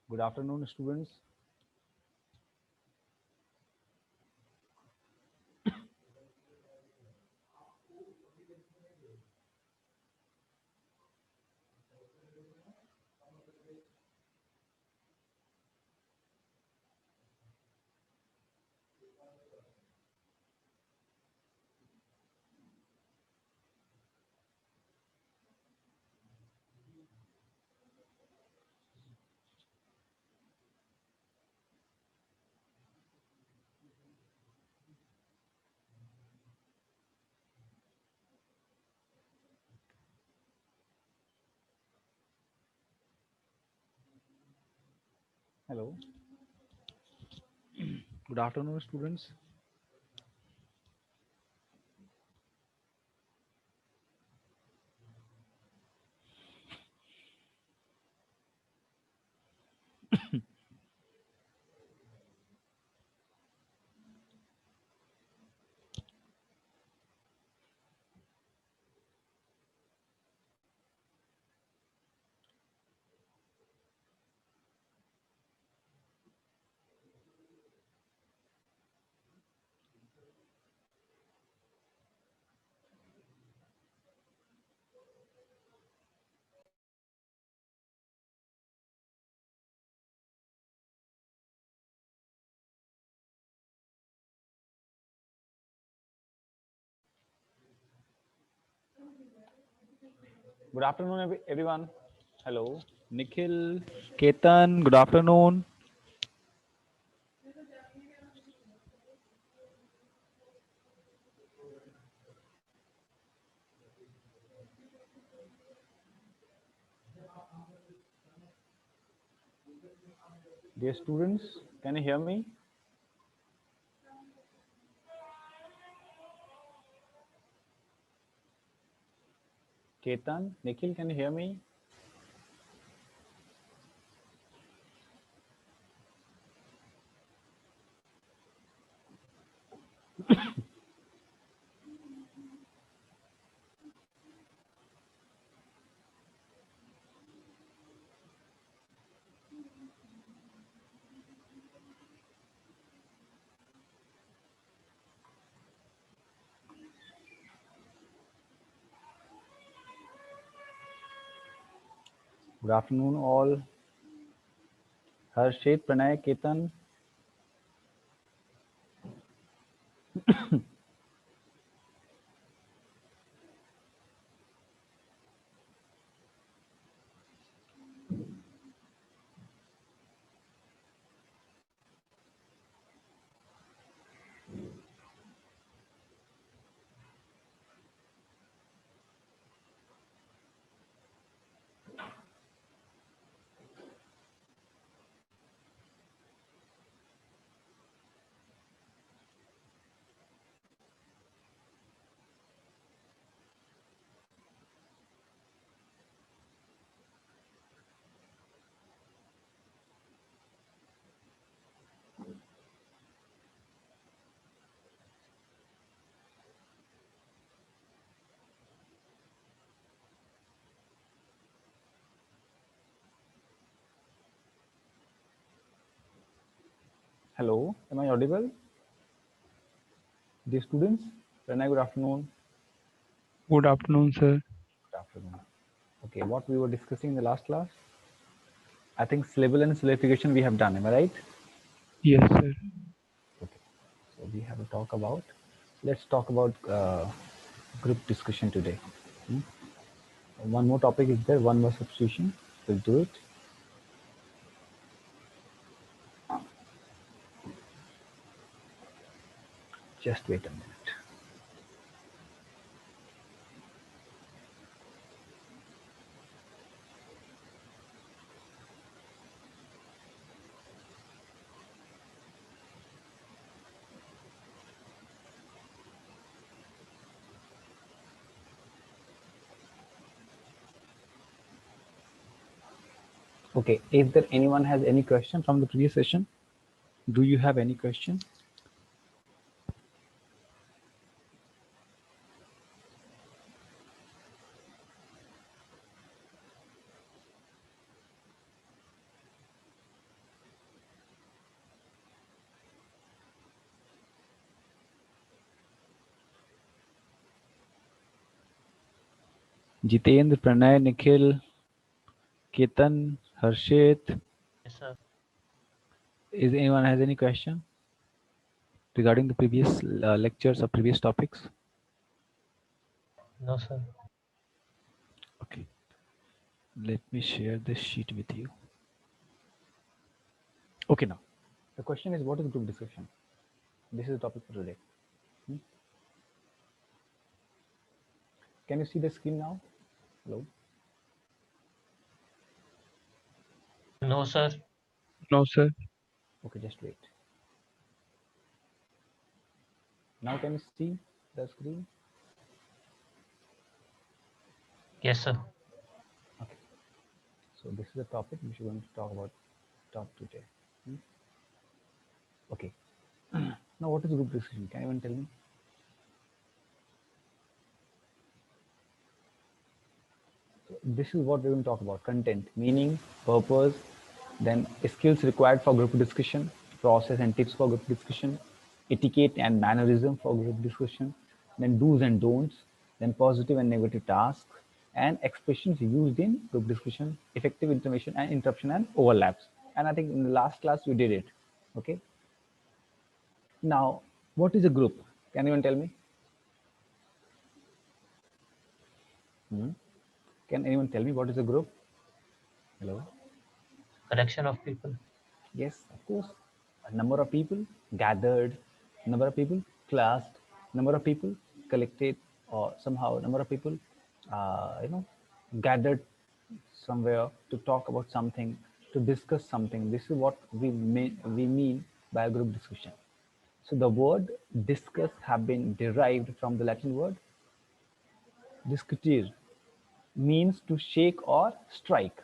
Good afternoon, students. Hello. Good afternoon, students. Good afternoon, everyone. Hello. Nikhil, Ketan, good afternoon. Dear students, can you hear me? Ketan, Nikhil, can you hear me? Good afternoon, all. Harshit, Pranay, Ketan. Hello, am I audible? Dear students, Pranay, good afternoon. Good afternoon, sir. Good afternoon. Okay, what we were discussing in the last class? I think syllable and syllabification we have done, am I right? Yes, sir. Okay, so we have to talk about, let's talk about group discussion today. Hmm? One more topic is there, one more substitution. We'll do it. Just wait a minute. Okay, if there anyone has any question from the previous session, do you have any question? Jitendra, Pranay, Nikhil, Ketan, Harshit. Yes, sir. Is anyone has any question regarding the previous lectures or previous topics? No, sir. Okay. Let me share this sheet with you. Okay, now the question is, what is group discussion? This is the topic for today. Can you see the screen now? Hello. No, sir. No, sir. Okay, just wait. Now can you see the screen? Yes, sir. Okay. So this is the topic which we're going to talk today. Okay. Now what is group discussion? Can anyone tell me? So this is what we're going to talk about: content, meaning, purpose, then skills required for group discussion, process and tips for group discussion, etiquette and mannerism for group discussion, then do's and don'ts, then positive and negative tasks, and expressions used in group discussion, effective intervention and interruption and overlaps. And I think in the last class we did it. Okay. Now, what is a group? Can anyone tell me? Can anyone tell me what is a group? Hello. Collection of people. Yes, of course. A number of people gathered, number of people classed, number of people collected, or somehow number of people, gathered somewhere to talk about something, to discuss something. This is what we mean by a group discussion. So the word discuss have been derived from the Latin word discutere, means to shake or strike.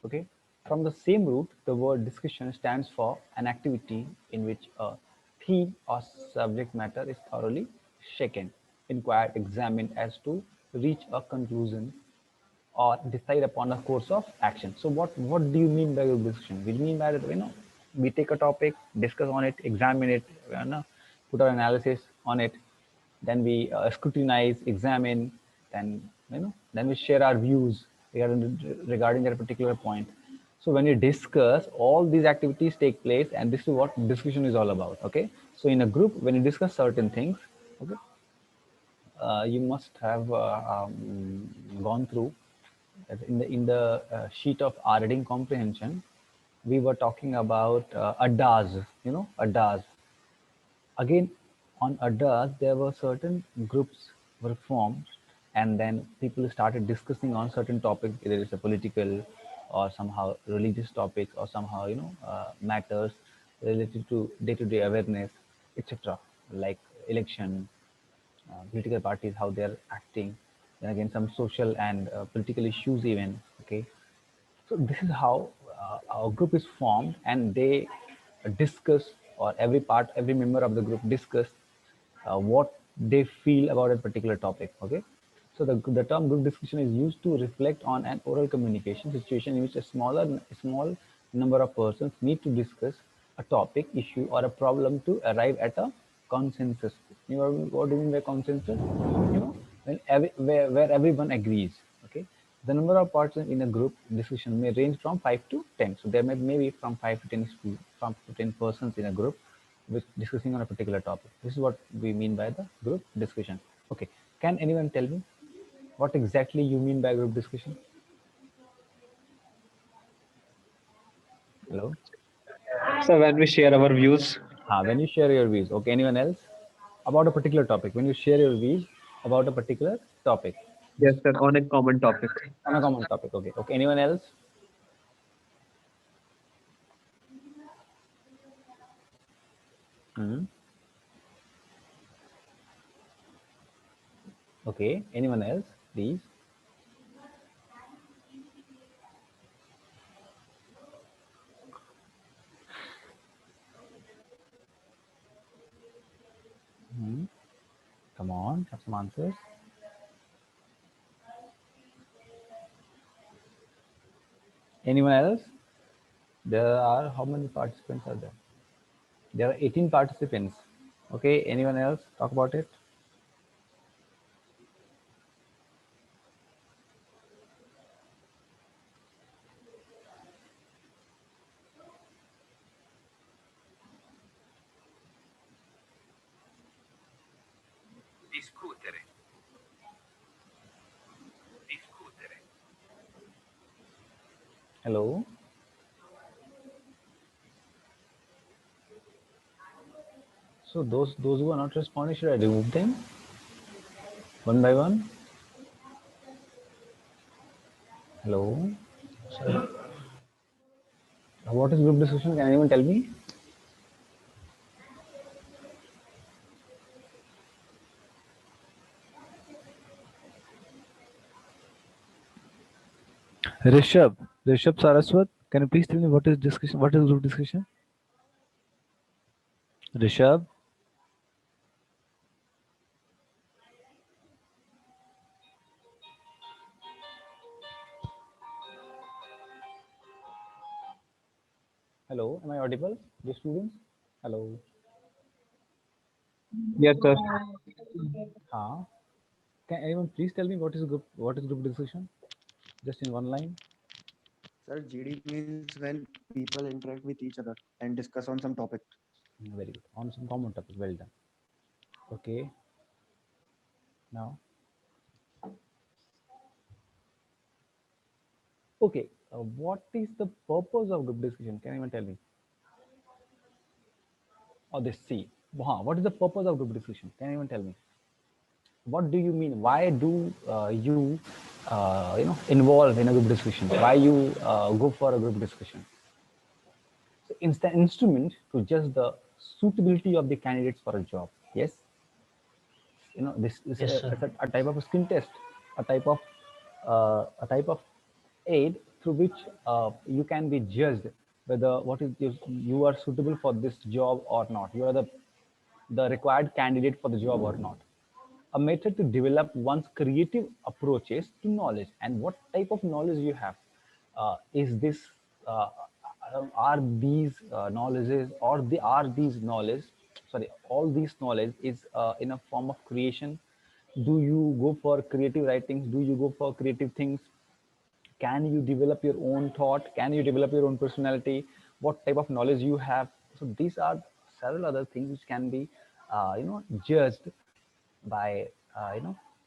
Okay. From the same root, the word discussion stands for an activity in which a theme or subject matter is thoroughly shaken, inquired, examined as to reach a conclusion or decide upon a course of action. So what do you mean by group discussion? We mean by that, we take a topic, discuss on it, examine it, put our analysis on it, then we scrutinize, examine, then we share our views regarding that particular point. So when you discuss, all these activities take place, and this is what discussion is all about. Okay, so in a group, when you discuss certain things, okay, you must have gone through in the sheet of our reading comprehension. We were talking about addas, addas. Again, on addas, there were certain groups were formed, and then people started discussing on certain topics, either it's a political or somehow religious topics, or somehow matters related to day-to-day awareness, etc., like election, political parties, how they're acting, then again some social and political issues even. Okay, so this is how our group is formed, and they discuss, or every member of the group discuss what they feel about a particular topic. Okay, so the term group discussion is used to reflect on an oral communication situation in which a small number of persons need to discuss a topic, issue, or a problem to arrive at a consensus. You know what do you mean by consensus? Where everyone agrees. Okay, the number of participants in a group discussion may range from 5 to 10. So there may be from 5 to 10 from 10 persons in a group with discussing on a particular topic. This is what we mean by the group discussion. Okay, can anyone tell me what exactly you mean by group discussion? Hello. So when we share our views, When you share your views. Okay, anyone else about a particular topic? When you share your views about a particular topic, yes, sir, on a common topic. on a common topic. Okay. Okay. Anyone else? Hmm. Okay. Anyone else? Please. Come on, have some answers. Anyone else? There are how many participants are there? There are 18 participants. Okay. Anyone else? Talk about it. Hello. So those who are not responding, should I remove them one by one? Hello. Sir. What is group discussion? Can anyone tell me? Rishabh Saraswat, can you please tell me what is discussion? What is group discussion? Rishabh. Hello, am I audible? The students? Hello. Yes, sir. Huh? Can anyone please tell me what is group discussion? Just in one line. Sir, GD means when people interact with each other and discuss on some topic. Very good. On some common topic. Well done. Okay. Now. Okay. What is the purpose of group discussion? Can anyone tell me? Or this C. What is the purpose of group discussion? Can anyone tell me? What do you mean? Why do you involve in a group discussion? Why you go for a group discussion? So it's the instrument to judge the suitability of the candidates for a job. Yes. This is Yes, sir. a type of a skin test, a type of aid through which you can be judged whether you are suitable for this job or not. You are the required candidate for the job or not. A method to develop one's creative approaches to knowledge and what type of knowledge you have. Is this uh, are these knowledges or are these knowledge, sorry, all these knowledge is in a form of creation? Do you go for creative writings? Do you go for creative things? Can you develop your own thought? Can you develop your own personality? What type of knowledge you have? So these are several other things which can be judged by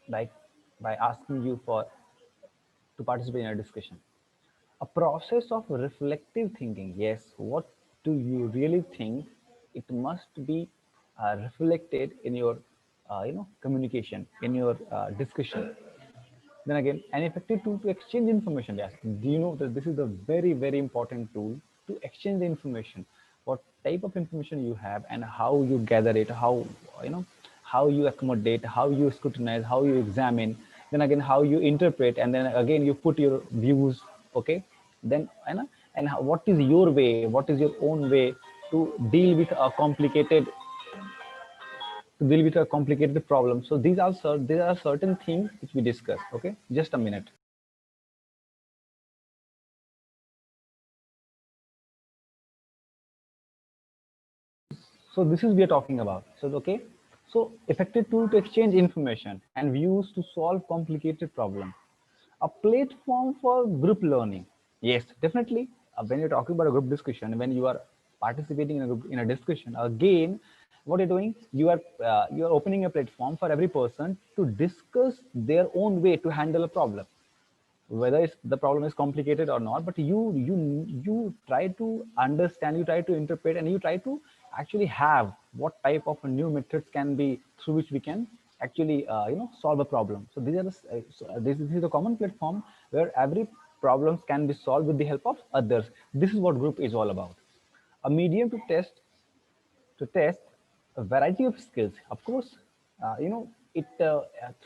by by asking you for to participate in a discussion. A process of reflective thinking. Yes, what do you really think? It must be reflected in your communication, in your discussion. Then again, an effective tool to exchange information. Yes, do you know that this is a very important tool to exchange the information? What type of information you have and how you gather it, how how you accommodate, how you scrutinize, how you examine, then again how you interpret, and then again you put your views. Okay, then what is your way? What is your own way to deal with a complicated problem? So there are certain things which we discuss. Okay, just a minute. So this is we are talking about. So okay, so effective tool to exchange information and views to solve complicated problems. A platform for group learning. Yes, definitely. When you're talking about a group discussion, when you are participating in a discussion, again, what you're doing, you are opening a platform for every person to discuss their own way to handle a problem, whether the problem is complicated or not. But you try to understand, you try to interpret, and you try to actually have what type of new methods can be through which we can actually solve a problem. So this is a common platform where every problems can be solved with the help of others. This is what group is all about. A medium to test a variety of skills. Of course, it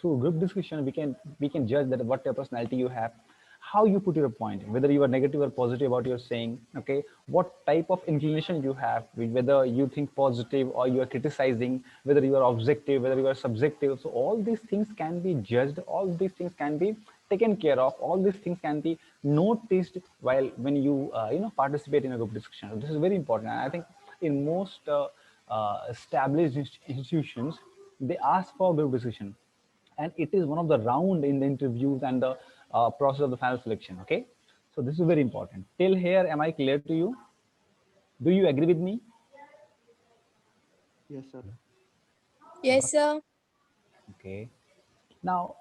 through group discussion we can judge that what your personality you have, how you put your point, whether you are negative or positive about your saying. Okay, what type of inclination you have, whether you think positive or you are criticizing, whether you are objective, whether you are subjective. So all these things can be judged. All these things can be taken care of. All these things can be noticed while when you participate in a group discussion. So this is very important, and I think in most established institutions, they ask for group decision, and it is one of the round in the interviews and the process of the final selection. Okay, so this is very important. Till here, am I clear to you? Do you agree with me? Yes, sir. Yes, sir. Okay. Now,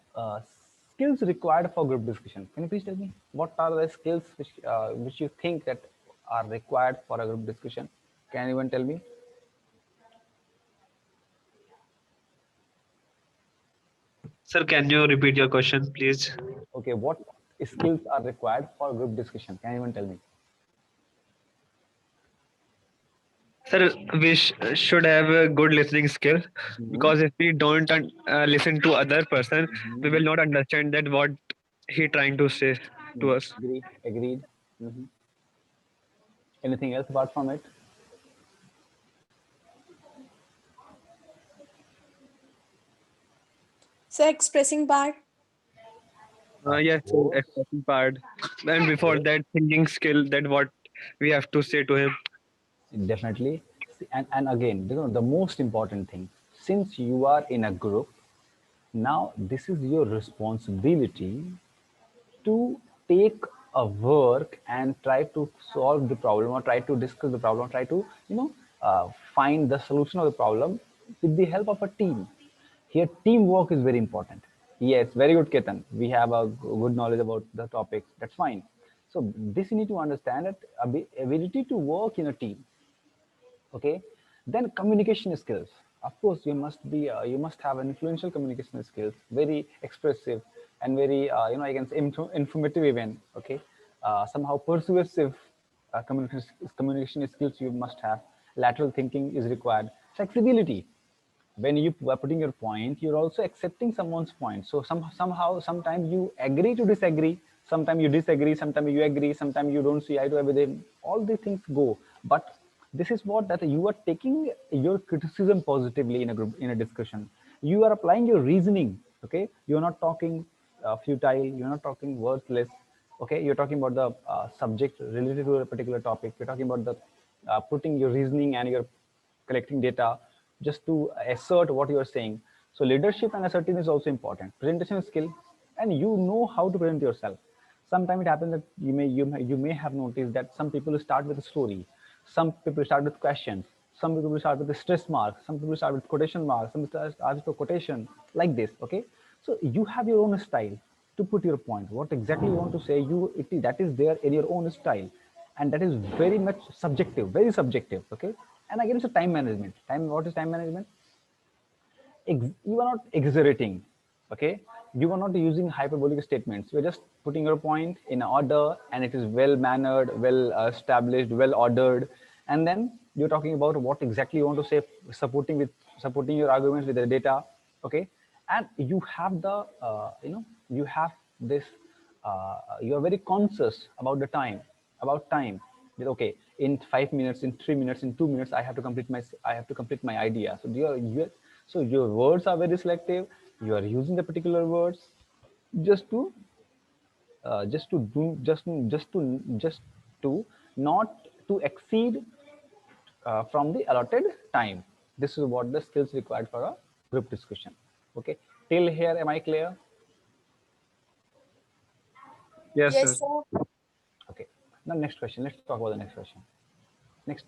skills required for group discussion. Can you please tell me what are the skills which you think that are required for a group discussion? Can anyone tell me? Sir, can you repeat your question, please? Okay, what skills are required for group discussion? Can anyone tell me? Sir, we should have a good listening skill, Mhm. because if we don't listen to other person, we Mhm. will not understand that what he trying to say to us. Agree, agreed. Mhm. Anything else apart from it? So expressing part. Of Yes, sir, course, expressing part, and before okay, that, thinking skill, that what we have to say to him. definitely. See, and again, the most important thing, since you are in a group, now this is your responsibility to take a work and try to solve the problem or try to discuss the problem, try to find the solution of the problem with the help of a team. Here teamwork is very important. Yes, very good, Ketan, we have a good knowledge about the topics, that's fine. So this you need to understand, that ability to work in a team. Okay, then communication skills, of course you must be you must have an influential communication skills, very expressive and very I can say informative even. Okay, somehow persuasive communication skills you must have. Lateral thinking is required. Flexibility, when you are putting your point, you're also accepting someone's point. So somehow sometimes you agree to disagree, sometimes you disagree, sometimes you agree, sometimes you don't see eye to eye with them, all these things go. But this is what, that you are taking your criticism positively in a group, in a discussion. You are applying your reasoning. Okay, you're not talking futile, you're not talking worthless. Okay, you're talking about the subject related to a particular topic, you're talking about the putting your reasoning, and you're collecting data just to assert what you are saying. So leadership and assertiveness is also important. Presentation skill, and you know how to present yourself. Sometimes it happens that you may have noticed that some people start with a story, some people start with questions, some people start with a stress mark, some people start with quotation marks, some start with a quotation, like this. Okay, so you have your own style to put your point. What exactly you want to say, that is there in your own style, and that is very much subjective, very subjective. Okay, and again, it's a time management. What is time management? You are not exaggerating. Okay, you are not using hyperbolic statements, you're just putting your point in order, and it is well mannered, well established, well ordered. And then you're talking about what exactly you want to say, supporting your arguments with the data. Okay, and you have the you have this you are very conscious about the time, about time, that okay, in 5 minutes, in 3 minutes, in 2 minutes, I have to complete my idea. So so your words are very selective. You are using the particular words just to just to do just to not to exceed from the allotted time. This is what the skills required for a group discussion. Okay, till here, am I clear? Yes, sir. Yes, sir. Okay, now next question. Let's talk about the next question. Next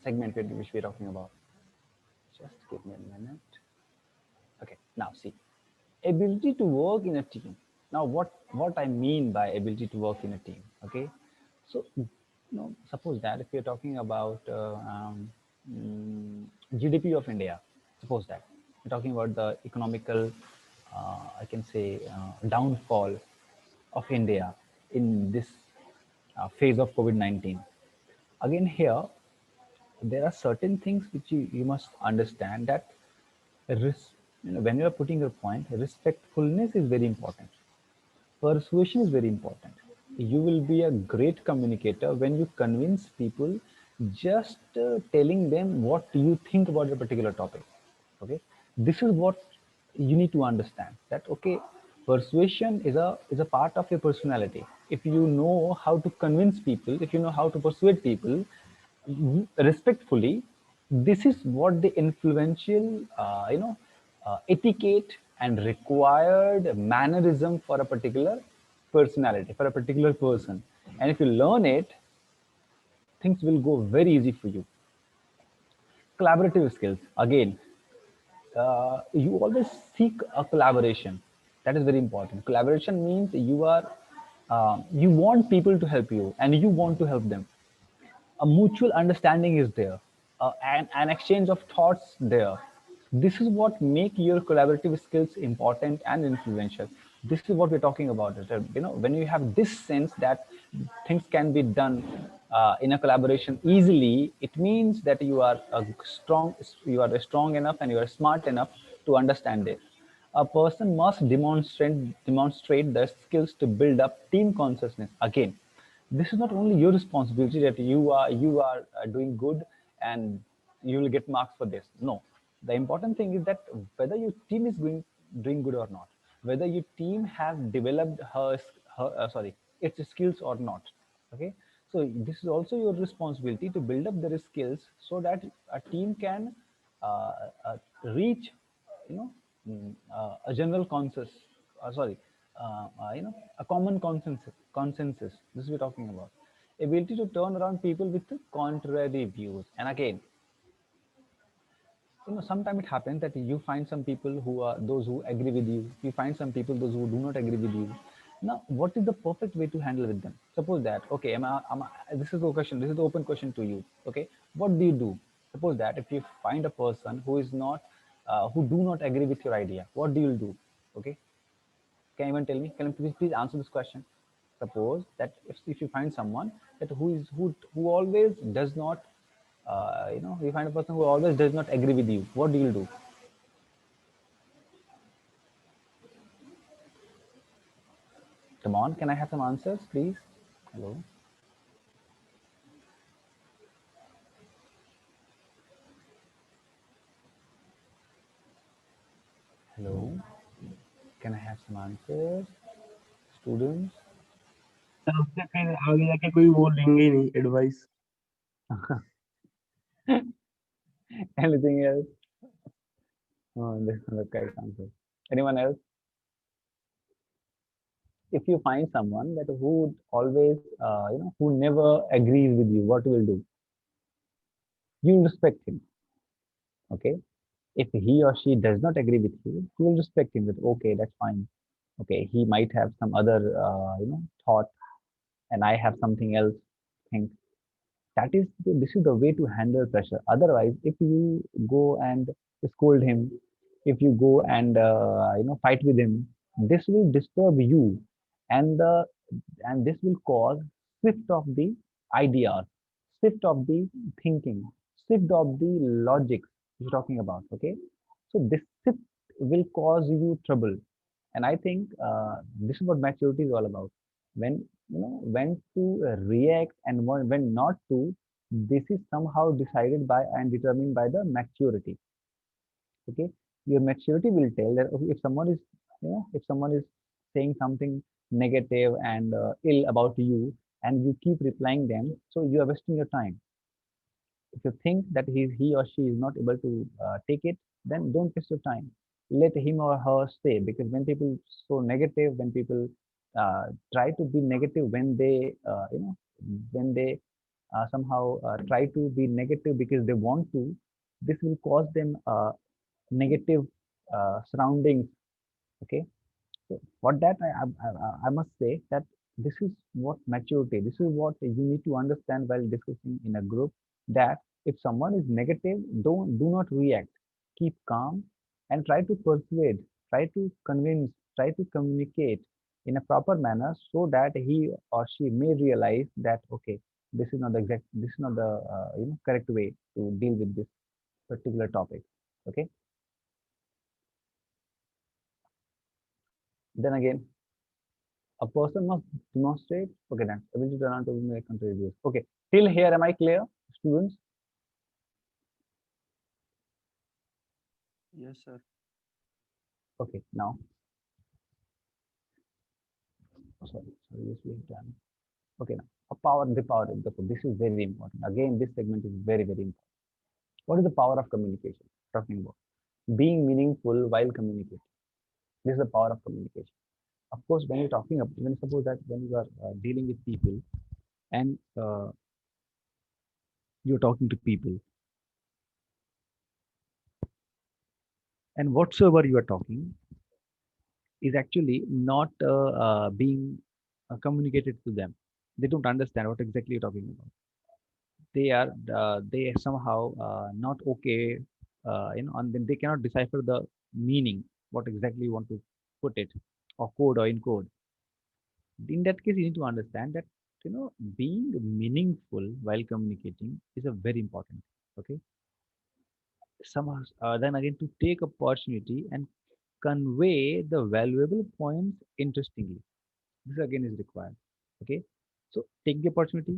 segment which we're talking about. Just give me a minute. Okay, now see, ability to work in a team. Now, what I mean by ability to work in a team. Okay, so suppose that if you're talking about GDP of India, suppose that we're talking about the economical, I can say, downfall of India in this phase of COVID-19. Again, here there are certain things which you must understand, that when you are putting your point, respectfulness is very important. Persuasion is very important. You will be a great communicator when you convince people, just telling them what you think about a particular topic. Okay, this is what you need to understand, that okay, persuasion is a part of your personality. If you know how to convince people, if you know how to persuade people respectfully, this is what the influential etiquette and required mannerism for a particular personality, for a particular person. And if you learn it, things will go very easy for you. Collaborative skills, again, you always seek a collaboration. That is very important. Collaboration means you want people to help you and you want to help them. A mutual understanding is there, an exchange of thoughts there. This is what make your collaborative skills important and influential. This is what we're talking about. When you have this sense that things can be done in a collaboration easily, it means that you are strong enough and you are smart enough to understand it. A person must demonstrate the skills to build up team consciousness. Again, this is not only your responsibility that you are doing good and you will get marks for this. No, the important thing is that whether your team is doing good or not, whether your team has developed its skills or not. Okay, so this is also your responsibility to build up their skills so that a team can uh, reach, you know a general consensus, sorry a common consensus. This is we're talking about ability to turn around people with contrary views. And again, sometimes it happens that you find some people who are those who agree with you, you find some people those who do not agree with you. Now what is the perfect way to handle with them? Suppose that, okay, this is the question, this is the open question to you. Okay, what do you do? Suppose that if you find a person who is not who do not agree with your idea, what do you do? Okay, can anyone tell me? Can you please answer this question? Suppose that if you find someone that who always does not, you find a person who always does not agree with you, what do you do? Come on, can I have some answers, please? Hello, hello. Can I have some answers, students? Sir उससे फिर आगे जाके कोई वो लेंगे ही नहीं advice. Anything else? Oh, this is not the correct answer. Anyone else? If you find someone that who would always, who never agrees with you, what you will do? You respect him. Okay, if he or she does not agree with you, you will respect him with, okay, that's fine. Okay, he might have some other thought and I have something else think. This is the way to handle pressure. Otherwise, if you go and scold him, if you go and fight with him, this will disturb you, and the and this will cause shift of the ideas, shift of the thinking, shift of the logics you're talking about. Okay, so this shift will cause you trouble. And I think this is what maturity is all about. When when to react and when not to, this is somehow decided by and determined by the maturity. Okay, your maturity will tell that, okay, if someone is saying something negative and ill about you, and you keep replying them, so you are wasting your time. If you think that he or she is not able to take it, then don't waste your time. Let him or her stay. Because when people so negative, when people try to be negative, when they somehow try to be negative because they want to, this will cause them negative surroundings. Okay, so for that, I must say that this is what maturity, this is what you need to understand while discussing in a group, that if someone is negative, do not react. Keep calm and try to persuade, try to convince, try to communicate in a proper manner so that he or she may realize that, okay, this is not the correct way to deal with this particular topic. Okay, then again, a person must demonstrate, okay, then ability to learn to make contribute. Okay, till here, am I clear, students? Yes, sir. Okay, now, sorry, yes, we have done. Okay, now, the power of the, this is very important. Again, this segment is very, very important. What is the power of communication? Talking about being meaningful while communicating. This is the power of communication. Of course, when you're talking about, when suppose that when you are dealing with people and you're talking to people, and whatsoever you are talking is actually not being communicated to them. They don't understand what exactly you're talking about. They somehow not okay, and then they cannot decipher the meaning, what exactly you want to put it, or code or encode. In that case, you need to understand that being meaningful while communicating is a very important. Okay, somehow then again to take opportunity and convey the valuable points interestingly. This again is required. Okay, so take the opportunity,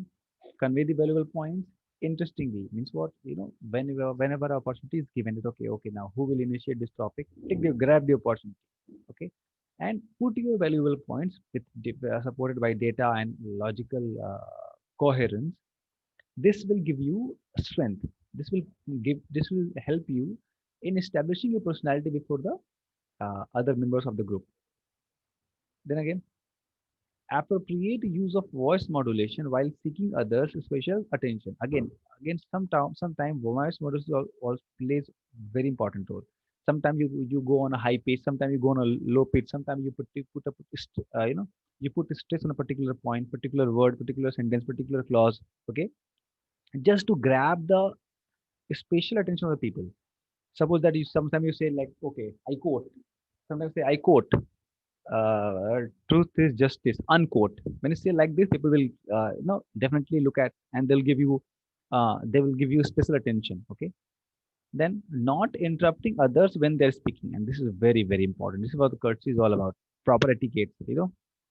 convey the valuable points interestingly. Means what? Whenever opportunity is given, it okay, okay. Now who will initiate this topic? Grab the opportunity. Okay, and put your valuable points with supported by data and logical coherence. This will give you strength. This will help you in establishing your personality before the other members of the group. Then again, appropriate use of voice modulation while seeking others' special attention. Again, sometimes voice modulation also plays very important role. Sometimes you go on a high pitch, sometimes you go on a low pitch, sometimes you put up you put stress on a particular point, particular word, particular sentence, particular clause. Okay, just to grab the special attention of the people. Suppose that you sometimes you say like, okay, I quote. Sometimes say I quote, truth is justice, unquote. When you say like this, people will definitely look at, and they will give you special attention. Okay, then not interrupting others when they're speaking, and this is very very important. This is what the courtesy is all about. Proper etiquette,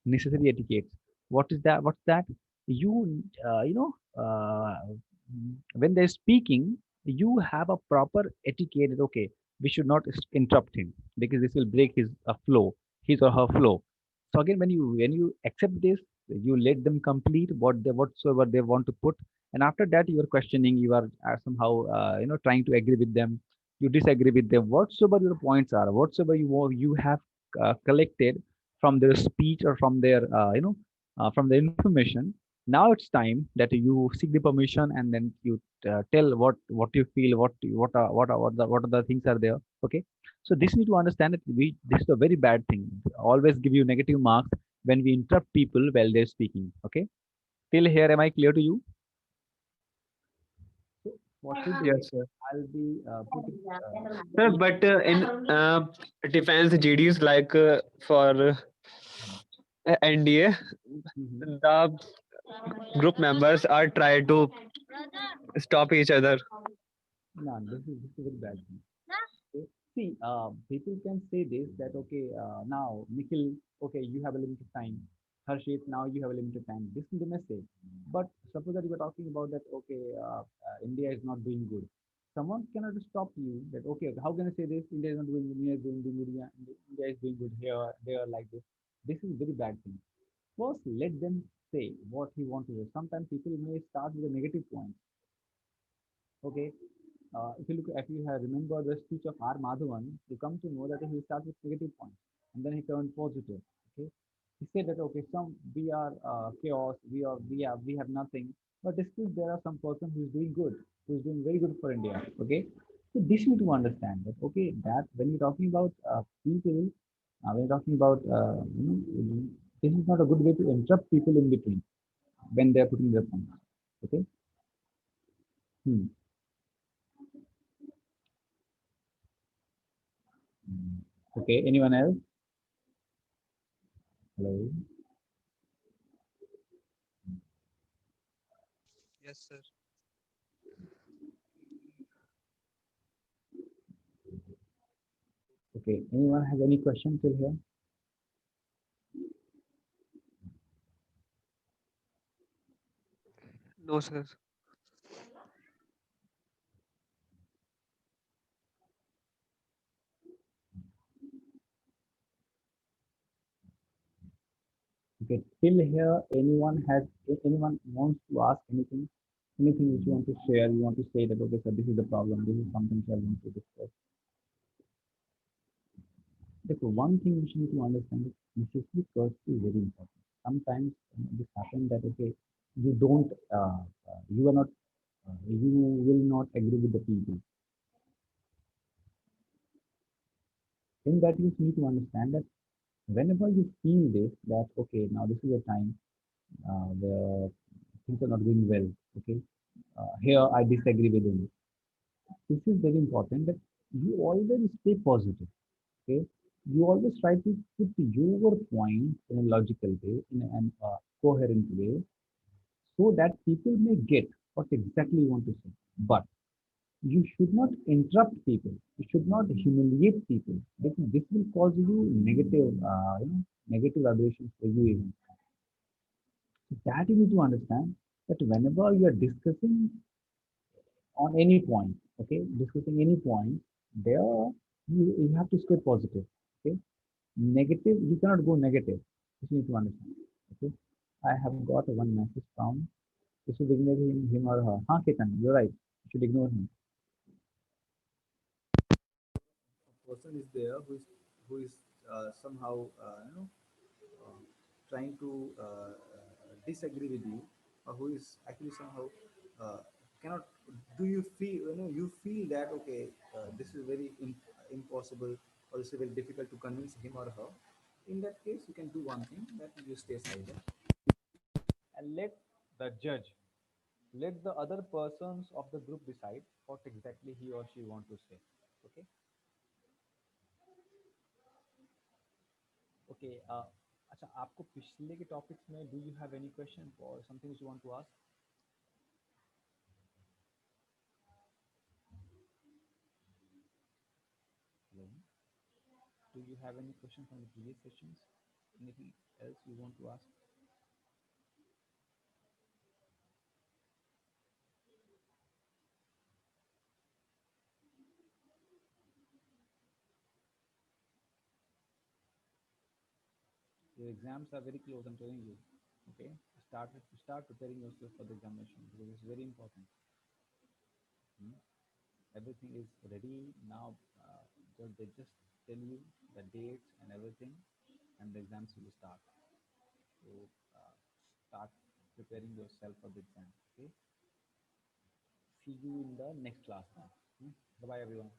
necessary etiquettes. What is that? What's that? You when they're speaking, you have a proper etiquette. Okay, we should not interrupt him because this will break his flow, his or her flow. So again, when you accept this, you let them complete whatsoever they want to put, and after that you are questioning, you are somehow trying to agree with them, you disagree with them, whatsoever your points are, whatsoever you have collected from their speech or from their information. Now it's time that you seek the permission, and then you tell what you feel, what are the things are there. Okay, so this need to understand that this is a very bad thing. Always give you negative marks when we interrupt people while they're speaking. Okay, till here, am I clear to you? So what will be, Yes, sir. I'll be putting Sir, but in defense GDs like for NDA, mhm. the group members are trying to stop each other. No, this is a very bad thing. Okay. See, people can say this that okay, now Nikhil, okay, you have a limited time. Harshit, now you have a limited time. This is the message. But suppose that you were talking about that okay, India is not doing good. Someone cannot stop you that okay, how can I say this? India is not doing good. India is doing good. India is doing good here, there, like this. This is very bad thing. First, let them say what he wants to say. Sometimes people may start with a negative point. Okay, if you have remembered the speech of R. Madhavan, you come to know that he started with negative points and then he turned positive. Okay, he said that okay, we are chaos, we have nothing, but still there are some person who is doing good, who is doing very good for India. Okay, so this you need to understand that okay, that when you're talking about people, when you're talking about this is not a good way to interrupt people in between when they are putting their points. Okay. Hmm. Okay. Anyone else? Hello. Yes, sir. Okay. Anyone has any question till here? No, sir. Okay. Till here, anyone wants to ask anything? Anything which you want to share? You want to say that okay, sir, this is the problem. This is something which I want to discuss. Look, one thing which you need to understand is necessary courtesy is very important. Sometimes this happens that okay, you don't, you are not, you will not agree with the people. In that, you need to understand that whenever you feel this, that okay, now this is a time where things are not going well. Okay, here I disagree with him. This is very important that you always stay positive. Okay, you always try to put your point in a logical way, in an coherent way, so that people may get what exactly you want to say. But you should not interrupt people. You should not humiliate people. This will cause you negative, negative vibrations for you even. So that you need to understand that whenever you are discussing on any point, okay, discussing any point, there you have to stay positive. Okay, negative, you cannot go negative. This you need to understand. Okay, I have got one message from. You should ignore him or her. Huh, Ketan, you're right. You should ignore him. Person is there who is somehow uh, trying to disagree with you, or who is actually somehow uh, cannot. Do you feel, you feel that okay, this is very impossible, or this is very difficult to convince him or her? In that case, you can do one thing, that you stay silent and let the judge, let the other persons of the group decide what exactly he or she want to say. Okay. Okay अच्छा, आपको पिछले के topics में do you have any question और something you want to ask? Hello, do you have any question from the previous sessions? Anything else you want to ask? Your exams are very close, I'm telling you. Okay, start preparing yourself for the examination because it's very important. Hmm? Everything is ready now. They just tell you the dates and everything, and the exams will start. So start preparing yourself for the exam. Okay. See you in the next class now. Bye bye, everyone.